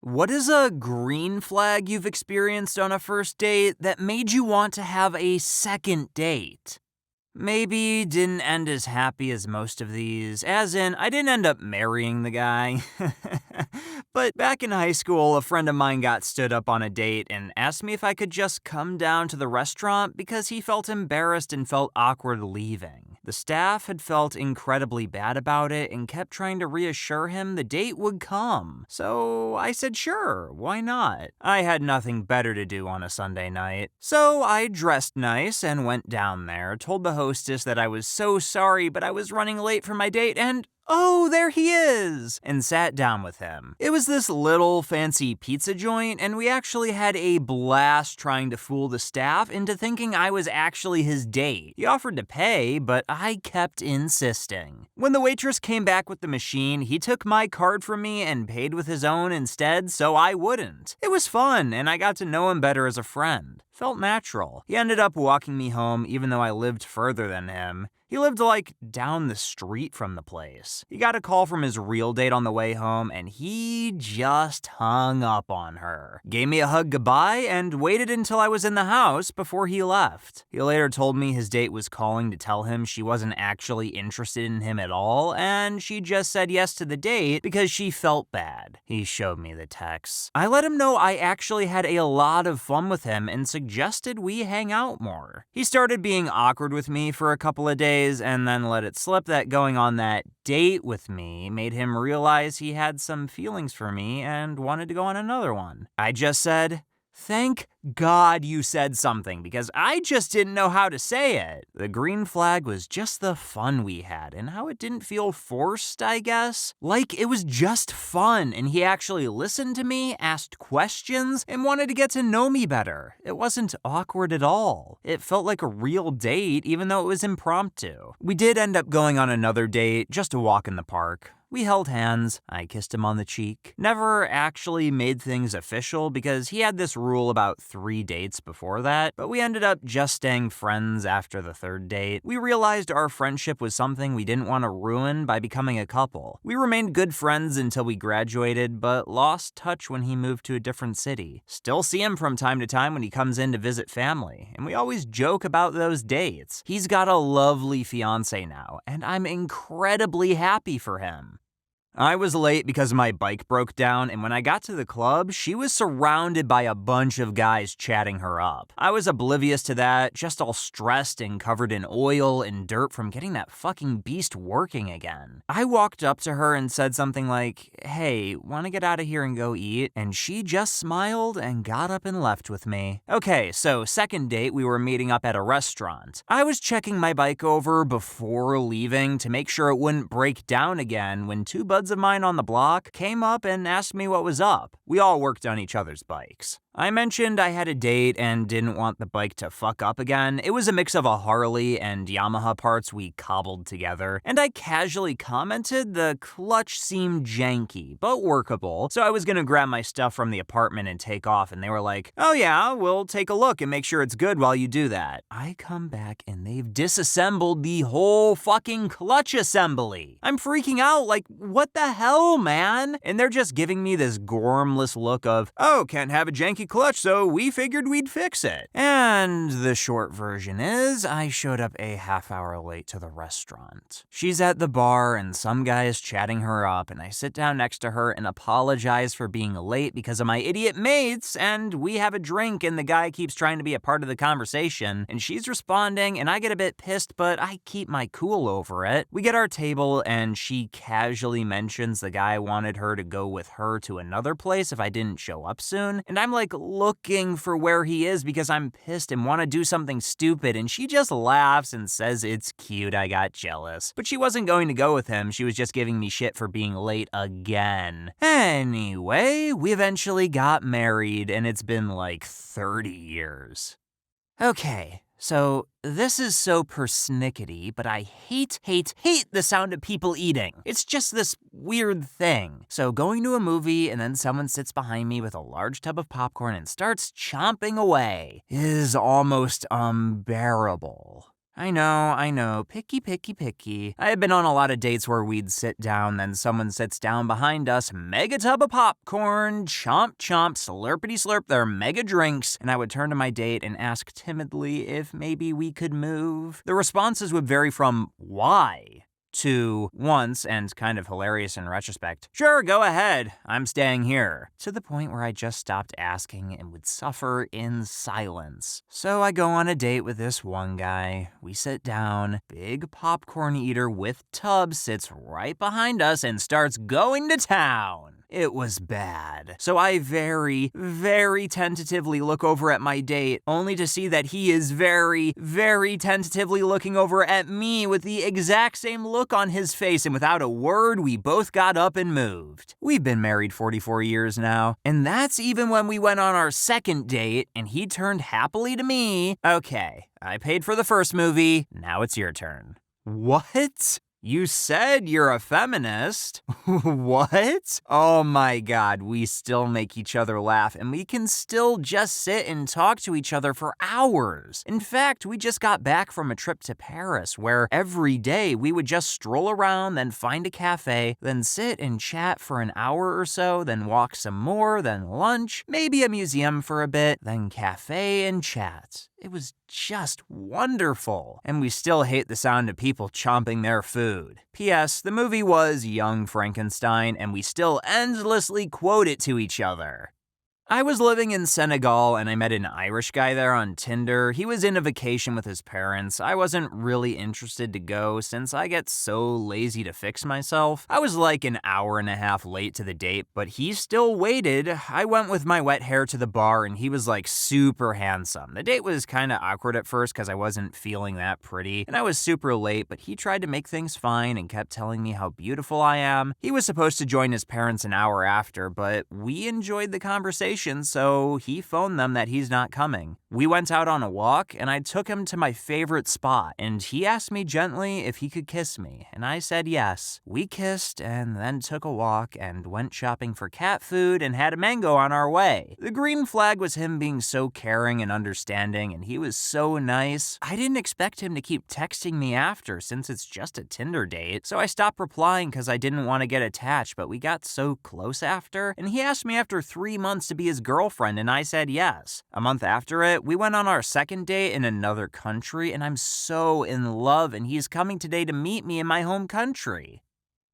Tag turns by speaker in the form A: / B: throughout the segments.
A: What is a green flag you've experienced on a first date that made you want to have a second date? Maybe didn't end as happy as most of these, as in, I didn't end up marrying the guy. But back in high school, a friend of mine got stood up on a date and asked me if I could just come down to the restaurant because he felt embarrassed and felt awkward leaving. The staff had felt incredibly bad about it and kept trying to reassure him the date would come. So I said sure, why not? I had nothing better to do on a Sunday night. So I dressed nice and went down there, told the hostess that I was so sorry but I was running late for my date and oh, there he is! And sat down with him. It was this little fancy pizza joint, and we actually had a blast trying to fool the staff into thinking I was actually his date. He offered to pay, but I kept insisting. When the waitress came back with the machine, he took my card from me and paid with his own instead, so I wouldn't. It was fun, and I got to know him better as a friend. Felt natural. He ended up walking me home even though I lived further than him. He lived like down the street from the place. He got a call from his real date on the way home and he just hung up on her. Gave me a hug goodbye and waited until I was in the house before he left. He later told me his date was calling to tell him she wasn't actually interested in him at all and she just said yes to the date because she felt bad. He showed me the texts. I let him know I actually had a lot of fun with him and suggested we hang out more. He started being awkward with me for a couple of days and then let it slip that going on that date with me made him realize he had some feelings for me and wanted to go on another one. I just said, "Thank God you said something because I just didn't know how to say it." The green flag was just the fun we had and how it didn't feel forced, I guess. Like it was just fun and he actually listened to me, asked questions, and wanted to get to know me better. It wasn't awkward at all. It felt like a real date even though it was impromptu. We did end up going on another date just to walk in the park. We held hands, I kissed him on the cheek. Never actually made things official because he had this rule about 3 dates before that, but we ended up just staying friends after the 3rd date. We realized our friendship was something we didn't want to ruin by becoming a couple. We remained good friends until we graduated, but lost touch when he moved to a different city. Still see him from time to time when he comes in to visit family, and we always joke about those dates. He's got a lovely fiance now, and I'm incredibly happy for him. I was late because my bike broke down, and when I got to the club, she was surrounded by a bunch of guys chatting her up. I was oblivious to that, just all stressed and covered in oil and dirt from getting that fucking beast working again. I walked up to her and said something like, "Hey, wanna get out of here and go eat?" And she just smiled and got up and left with me. Okay, so second date, we were meeting up at a restaurant. I was checking my bike over before leaving to make sure it wouldn't break down again when 2 buds of mine on the block came up and asked me what was up. We all worked on each other's bikes. I mentioned I had a date and didn't want the bike to fuck up again. It was a mix of a Harley and Yamaha parts we cobbled together, and I casually commented the clutch seemed janky, but workable, so I was gonna grab my stuff from the apartment and take off, and they were like, "Oh yeah, we'll take a look and make sure it's good while you do that." I come back and they've disassembled the whole fucking clutch assembly. I'm freaking out like, what the hell, man? And they're just giving me this gormless look of, "Oh, can't have a janky clutch, so we figured we'd fix it." And the short version is, I showed up a half hour late to the restaurant. She's at the bar and some guy is chatting her up, and I sit down next to her and apologize for being late because of my idiot mates, and we have a drink and the guy keeps trying to be a part of the conversation, and she's responding and I get a bit pissed, but I keep my cool over it. We get our table and she casually mentions the guy wanted her to go with her to another place if I didn't show up soon, and I'm like looking for where he is because I'm pissed and want to do something stupid, and she just laughs and says it's cute I got jealous. But she wasn't going to go with him, she was just giving me shit for being late again. Anyway, we eventually got married and it's been like 30 years. Okay. So, this is so persnickety, but I hate the sound of people eating. It's just this weird thing. So, going to a movie and then someone sits behind me with a large tub of popcorn and starts chomping away is almost unbearable. I know, picky, picky, picky. I had been on a lot of dates where we'd sit down, then someone sits down behind us, mega tub of popcorn, chomp chomp, slurpity slurp their mega drinks, and I would turn to my date and ask timidly if maybe we could move. The responses would vary from why to once, and kind of hilarious in retrospect, sure, go ahead, I'm staying here, to the point where I just stopped asking and would suffer in silence. So I go on a date with this one guy. We sit down, big popcorn eater with tub sits right behind us and starts going to town. It was bad. So I very, very tentatively look over at my date, only to see that he is very, very tentatively looking over at me with the exact same look on his face, and without a word, we both got up and moved. We've been married 44 years now, and that's even when we went on our second date, and he turned happily to me. Okay, I paid for the first movie, now it's your turn. What? You said you're a feminist. What? Oh my God, we still make each other laugh, and we can still just sit and talk to each other for hours. In fact, we just got back from a trip to Paris where every day we would just stroll around, then find a cafe, then sit and chat for an hour or so, then walk some more, then lunch, maybe a museum for a bit, then cafe and chat. It was just wonderful. And we still hate the sound of people chomping their food. P.S. The movie was Young Frankenstein, and we still endlessly quote it to each other. I was living in Senegal and I met an Irish guy there on Tinder. He was in a vacation with his parents. I wasn't really interested to go since I get so lazy to fix myself. I was like an hour and a half late to the date, but he still waited. I went with my wet hair to the bar and he was like super handsome. The date was kind of awkward at first because I wasn't feeling that pretty and I was super late, but he tried to make things fine and kept telling me how beautiful I am. He was supposed to join his parents an hour after, but we enjoyed the conversation, so he phoned them that he's not coming. We went out on a walk, and I took him to my favorite spot, and he asked me gently if he could kiss me, and I said yes. We kissed, and then took a walk, and went shopping for cat food, and had a mango on our way. The green flag was him being so caring and understanding, and he was so nice. I didn't expect him to keep texting me after, since it's just a Tinder date, so I stopped replying because I didn't want to get attached, but we got so close after, and he asked me after 3 months to be his girlfriend, and I said yes. A month after it, we went on our second date in another country, and I'm so in love, and he's coming today to meet me in my home country.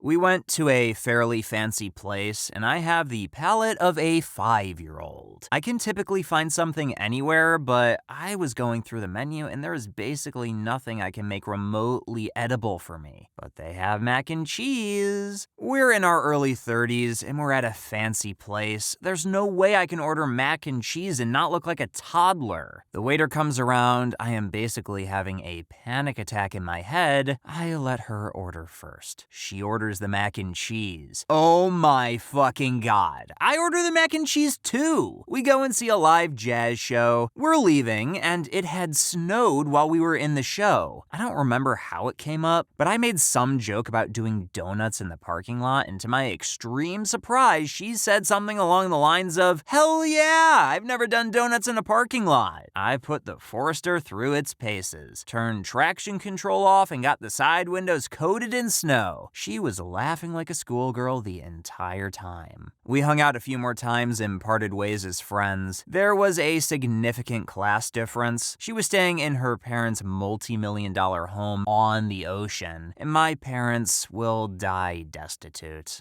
A: We went to a fairly fancy place, and I have the palate of a 5-year-old. I can typically find something anywhere, but I was going through the menu, and there is basically nothing I can make remotely edible for me. But they have mac and cheese. We're in our early 30s, and we're at a fancy place. There's no way I can order mac and cheese and not look like a toddler. The waiter comes around. I am basically having a panic attack in my head. I let her order first. She orders the mac and cheese. Oh my fucking God. I order the mac and cheese too. We go and see a live jazz show. We're leaving, and it had snowed while we were in the show. I don't remember how it came up, but I made some joke about doing donuts in the parking lot, and to my extreme surprise, she said something along the lines of, "Hell yeah, I've never done donuts in a parking lot." I put the Forester through its paces, turned traction control off, and got the side windows coated in snow. She was laughing like a schoolgirl the entire time. We hung out a few more times and parted ways as friends. There was a significant class difference. She was staying in her parents' multi-million-dollar home on the ocean, and my parents will die destitute.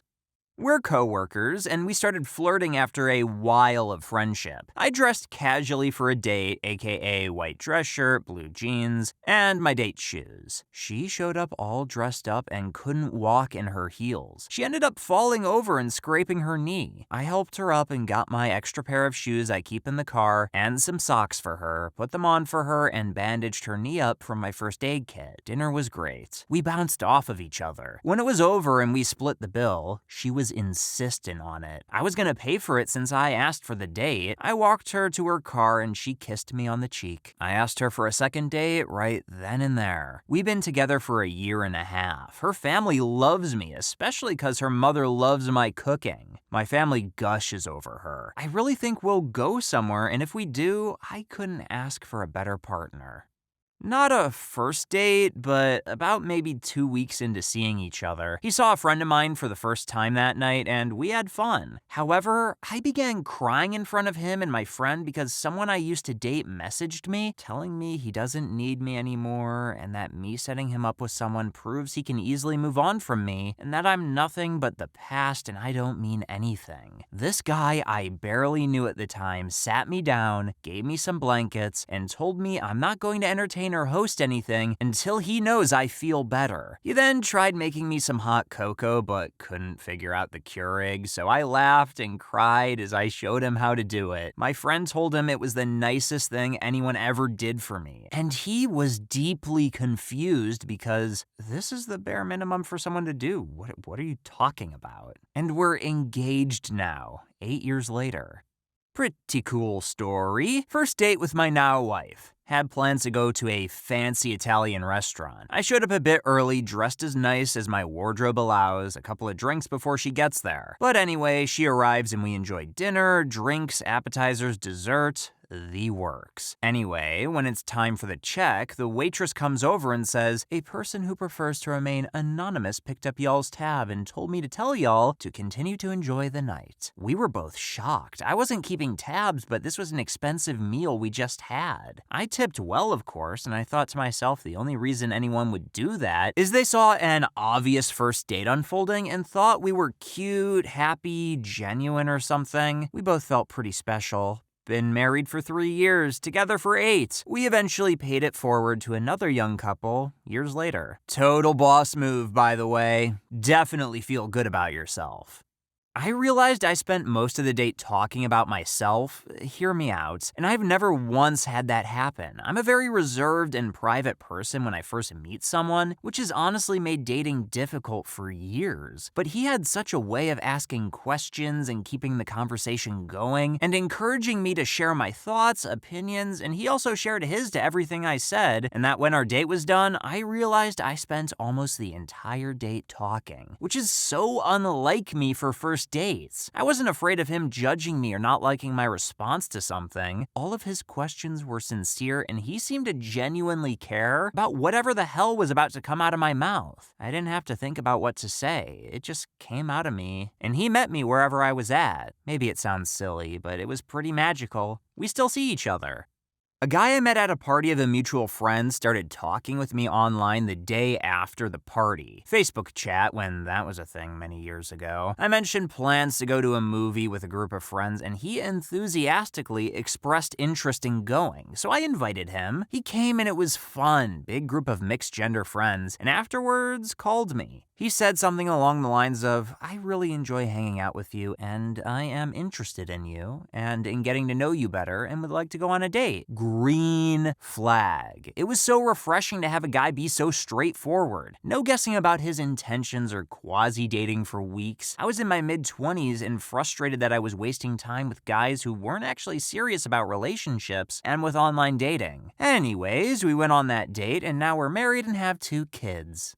A: We're co-workers, and we started flirting after a while of friendship. I dressed casually for a date, aka white dress shirt, blue jeans, and my date shoes. She showed up all dressed up and couldn't walk in her heels. She ended up falling over and scraping her knee. I helped her up and got my extra pair of shoes I keep in the car and some socks for her, put them on for her, and bandaged her knee up from my first aid kit. Dinner was great. We bounced off of each other. When it was over and we split the bill, she was insistent on it. I was gonna pay for it since I asked for the date. I walked her to her car and she kissed me on the cheek. I asked her for a second date right then and there. We've been together for a year and a half. Her family loves me, especially because her mother loves my cooking. My family gushes over her. I really think we'll go somewhere, and if we do, I couldn't ask for a better partner. Not a first date, but about maybe 2 weeks into seeing each other. He saw a friend of mine for the first time that night, and we had fun. However, I began crying in front of him and my friend because someone I used to date messaged me, telling me he doesn't need me anymore, and that me setting him up with someone proves he can easily move on from me, and that I'm nothing but the past and I don't mean anything. This guy I barely knew at the time sat me down, gave me some blankets, and told me I'm not going to entertain or host anything until he knows I feel better. He then tried making me some hot cocoa but couldn't figure out the Keurig, so I laughed and cried as I showed him how to do it. My friend told him it was the nicest thing anyone ever did for me, and he was deeply confused because this is the bare minimum for someone to do. What are you talking about? And we're engaged now, 8 years later. Pretty cool story. First date with my now wife. Had plans to go to a fancy Italian restaurant. I showed up a bit early, dressed as nice as my wardrobe allows, a couple of drinks before she gets there. But anyway, she arrives and we enjoy dinner, drinks, appetizers, dessert. The works. Anyway, when it's time for the check, the waitress comes over and says, "A person who prefers to remain anonymous picked up y'all's tab and told me to tell y'all to continue to enjoy the night." We were both shocked. I wasn't keeping tabs, but this was an expensive meal we just had. I tipped well, of course, and I thought to myself the only reason anyone would do that is they saw an obvious first date unfolding and thought we were cute, happy, genuine or something. We both felt pretty special. Been married for 3 years, together for 8. We eventually paid it forward to another young couple years later. Total boss move, by the way. Definitely feel good about yourself. I realized I spent most of the date talking about myself. Hear me out. And I've never once had that happen. I'm a very reserved and private person when I first meet someone, which has honestly made dating difficult for years. But he had such a way of asking questions and keeping the conversation going and encouraging me to share my thoughts, opinions, and he also shared his to everything I said, and that when our date was done, I realized I spent almost the entire date talking, which is so unlike me for first dates. I wasn't afraid of him judging me or not liking my response to something. All of his questions were sincere and he seemed to genuinely care about whatever the hell was about to come out of my mouth. I didn't have to think about what to say. It just came out of me. And he met me wherever I was at. Maybe it sounds silly, but it was pretty magical. We still see each other. A guy I met at a party of a mutual friend started talking with me online the day after the party. Facebook chat, when that was a thing many years ago. I mentioned plans to go to a movie with a group of friends, and he enthusiastically expressed interest in going, so I invited him. He came and it was fun, big group of mixed gender friends, and afterwards called me. He said something along the lines of, "I really enjoy hanging out with you, and I am interested in you, and in getting to know you better, and would like to go on a date." Green flag. It was so refreshing to have a guy be so straightforward. No guessing about his intentions or quasi-dating for weeks. I was in my mid-20s and frustrated that I was wasting time with guys who weren't actually serious about relationships and with online dating. Anyways, we went on that date, and now we're married and have 2 kids.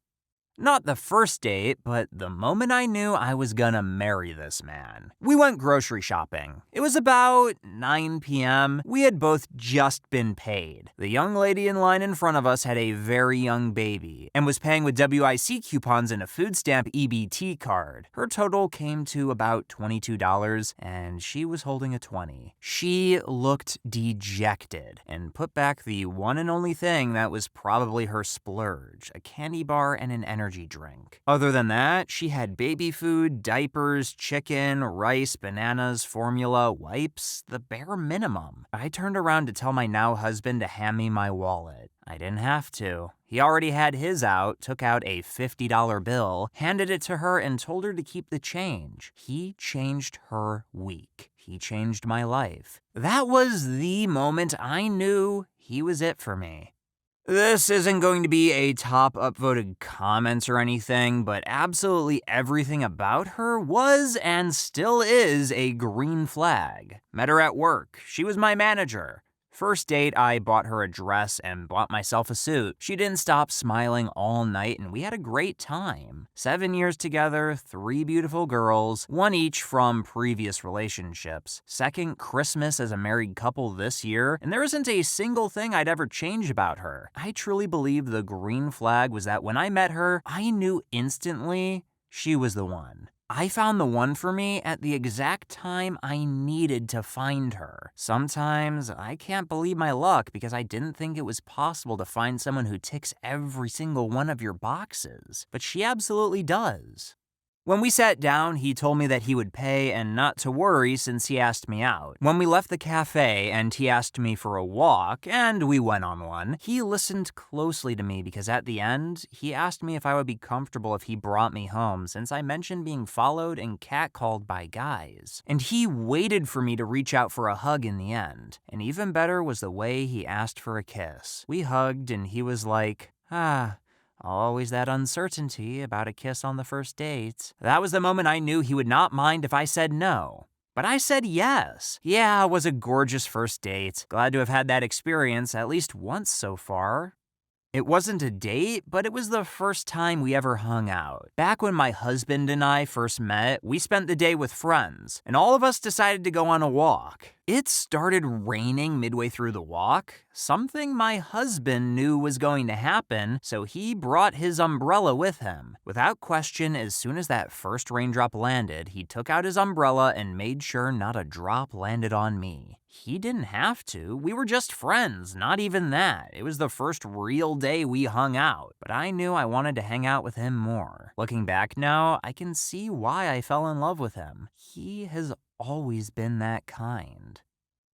A: Not the first date, but the moment I knew I was gonna marry this man. We went grocery shopping. It was about 9 p.m. We had both just been paid. The young lady in line in front of us had a very young baby and was paying with WIC coupons and a food stamp EBT card. Her total came to about $22, and she was holding a 20. She looked dejected and put back the one and only thing that was probably her splurge, a candy bar and an energy drink. Other than that, she had baby food, diapers, chicken, rice, bananas, formula, wipes, the bare minimum. I turned around to tell my now husband to hand me my wallet. I didn't have to. He already had his out, took out a $50 bill, handed it to her, and told her to keep the change. He changed her week. He changed my life. That was the moment I knew he was it for me. This isn't going to be a top upvoted comment or anything, but absolutely everything about her was and still is a green flag. Met her at work. She was my manager. First date, I bought her a dress and bought myself a suit. She didn't stop smiling all night and we had a great time. 7 years together, 3 beautiful girls, 1 each from previous relationships. Second Christmas as a married couple this year, and there isn't a single thing I'd ever change about her. I truly believe the green flag was that when I met her, I knew instantly she was the one. I found the one for me at the exact time I needed to find her. Sometimes I can't believe my luck because I didn't think it was possible to find someone who ticks every single one of your boxes, but she absolutely does. When we sat down, he told me that he would pay and not to worry since he asked me out. When we left the cafe and he asked me for a walk, and we went on one, he listened closely to me because at the end, he asked me if I would be comfortable if he brought me home since I mentioned being followed and catcalled by guys. And he waited for me to reach out for a hug in the end. And even better was the way he asked for a kiss. We hugged and he was like, always that uncertainty about a kiss on the first date. That was the moment I knew he would not mind if I said no. But I said yes. Yeah, it was a gorgeous first date. Glad to have had that experience at least once so far. It wasn't a date, but it was the first time we ever hung out. Back when my husband and I first met, we spent the day with friends, and all of us decided to go on a walk. It started raining midway through the walk, something my husband knew was going to happen, so he brought his umbrella with him. Without question, as soon as that first raindrop landed, he took out his umbrella and made sure not a drop landed on me. He didn't have to. We were just friends, not even that. It was the first real day we hung out, but I knew I wanted to hang out with him more. Looking back now, I can see why I fell in love with him. He has always been that kind.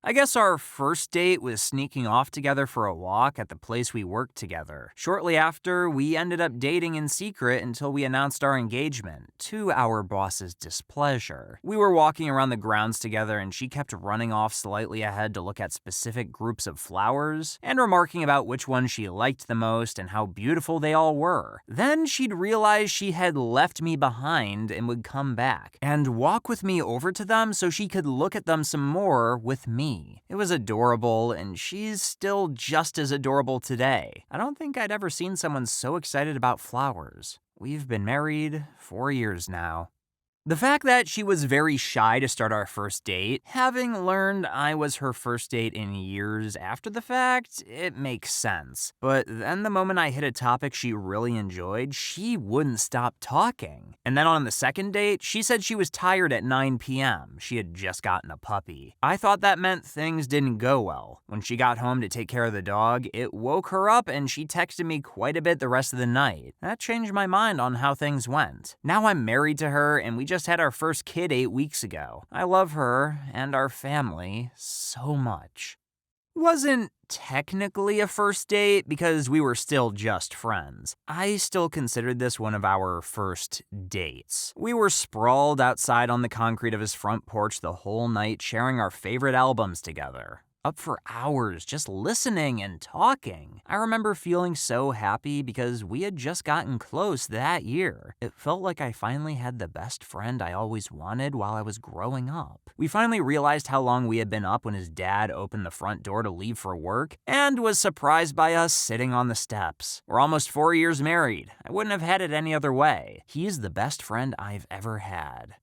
A: I guess our first date was sneaking off together for a walk at the place we worked together. Shortly after, we ended up dating in secret until we announced our engagement, to our boss's displeasure. We were walking around the grounds together and she kept running off slightly ahead to look at specific groups of flowers and remarking about which ones she liked the most and how beautiful they all were. Then she'd realize she had left me behind and would come back and walk with me over to them so she could look at them some more with me. It was adorable, and she's still just as adorable today. I don't think I'd ever seen someone so excited about flowers. We've been married 4 years now. The fact that she was very shy to start our first date, having learned I was her first date in years after the fact, it makes sense. But then the moment I hit a topic she really enjoyed, she wouldn't stop talking. And then on the second date, she said she was tired at 9 p.m. She had just gotten a puppy. I thought that meant things didn't go well. When she got home to take care of the dog, it woke her up and she texted me quite a bit the rest of the night. That changed my mind on how things went. Now I'm married to her and we just had our first kid 8 weeks ago. I love her and our family so much. Wasn't technically a first date because we were still just friends. I still considered this one of our first dates. We were sprawled outside on the concrete of his front porch the whole night, sharing our favorite albums together. Up for hours just listening and talking. I remember feeling so happy because we had just gotten close that year. It felt like I finally had the best friend I always wanted while I was growing up. We finally realized how long we had been up when his dad opened the front door to leave for work and was surprised by us sitting on the steps. We're almost 4 years married. I wouldn't have had it any other way. He's the best friend I've ever had.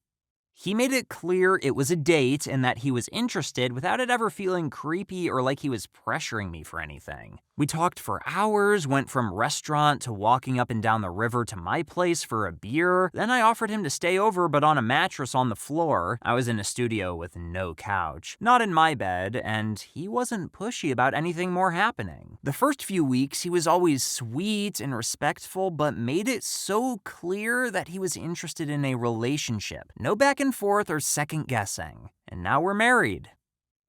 A: He made it clear it was a date and that he was interested without it ever feeling creepy or like he was pressuring me for anything. We talked for hours, went from restaurant to walking up and down the river to my place for a beer. Then I offered him to stay over but on a mattress on the floor. I was in a studio with no couch, not in my bed, and he wasn't pushy about anything more happening. The first few weeks he was always sweet and respectful but made it so clear that he was interested in a relationship. No back and forth or second guessing. And now we're married.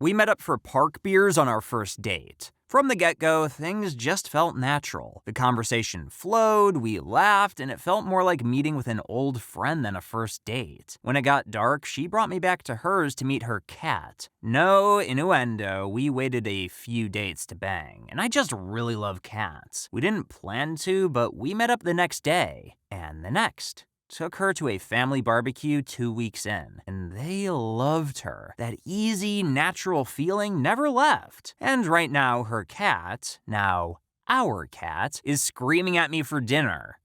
A: We met up for park beers on our first date. From the get-go, things just felt natural. The conversation flowed, we laughed, and it felt more like meeting with an old friend than a first date. When it got dark, she brought me back to hers to meet her cat. No innuendo, we waited a few dates to bang, and I just really love cats. We didn't plan to, but we met up the next day, and the next. Took her to a family barbecue 2 weeks in, and they loved her. That easy, natural feeling never left. And right now, her cat, now our cat, is screaming at me for dinner.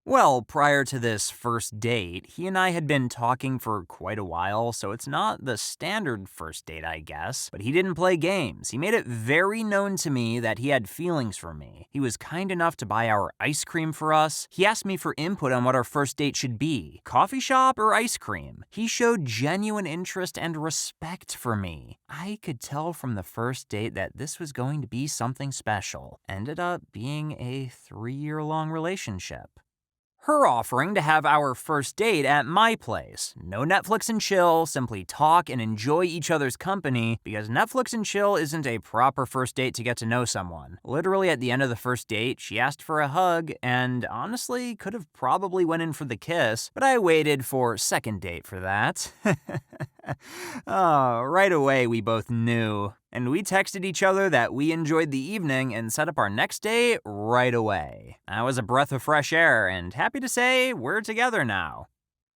A: Well, prior to this first date, he and I had been talking for quite a while, so it's not the standard first date, I guess. But he didn't play games. He made it very known to me that he had feelings for me. He was kind enough to buy our ice cream for us. He asked me for input on what our first date should be, coffee shop or ice cream. He showed genuine interest and respect for me. I could tell from the first date that this was going to be something special. Ended up being a 3-year-long relationship. Her offering to have our first date at my place. No Netflix and chill, simply talk and enjoy each other's company, because Netflix and chill isn't a proper first date to get to know someone. Literally at the end of the first date, she asked for a hug, and honestly could have probably went in for the kiss, but I waited for second date for that. Oh, right away we both knew. And we texted each other that we enjoyed the evening and set up our next date right away. That was a breath of fresh air, and happy to say we're together now.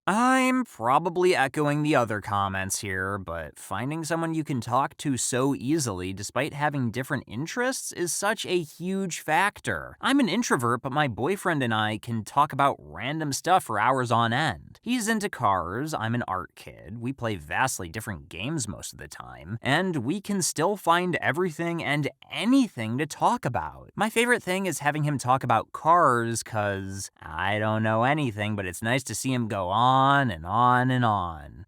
A: I'm probably echoing the other comments here, but finding someone you can talk to so easily despite having different interests is such a huge factor. I'm an introvert, but my boyfriend and I can talk about random stuff for hours on end. He's into cars, I'm an art kid, we play vastly different games most of the time, and we can still find everything and anything to talk about. My favorite thing is having him talk about cars, cause I don't know anything, but it's nice to see him go on and on and on.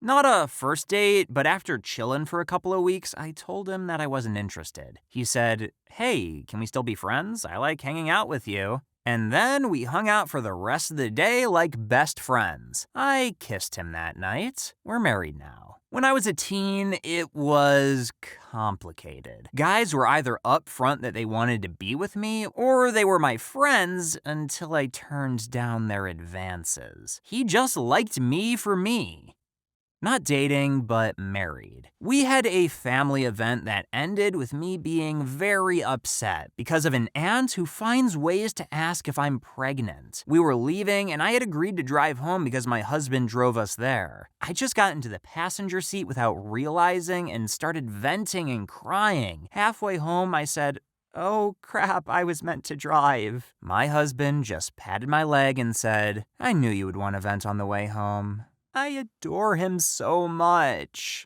A: Not a first date, but after chillin' for a couple of weeks, I told him that I wasn't interested. He said, "Hey, can we still be friends? I like hanging out with you." And then we hung out for the rest of the day like best friends. I kissed him that night. We're married now. When I was a teen, it was complicated. Guys were either upfront that they wanted to be with me, or they were my friends until I turned down their advances. He just liked me for me. Not dating, but married. We had a family event that ended with me being very upset because of an aunt who finds ways to ask if I'm pregnant. We were leaving and I had agreed to drive home because my husband drove us there. I just got into the passenger seat without realizing and started venting and crying. Halfway home, I said, "Oh crap, I was meant to drive." My husband just patted my leg and said, "I knew you would want to vent on the way home." I adore him so much.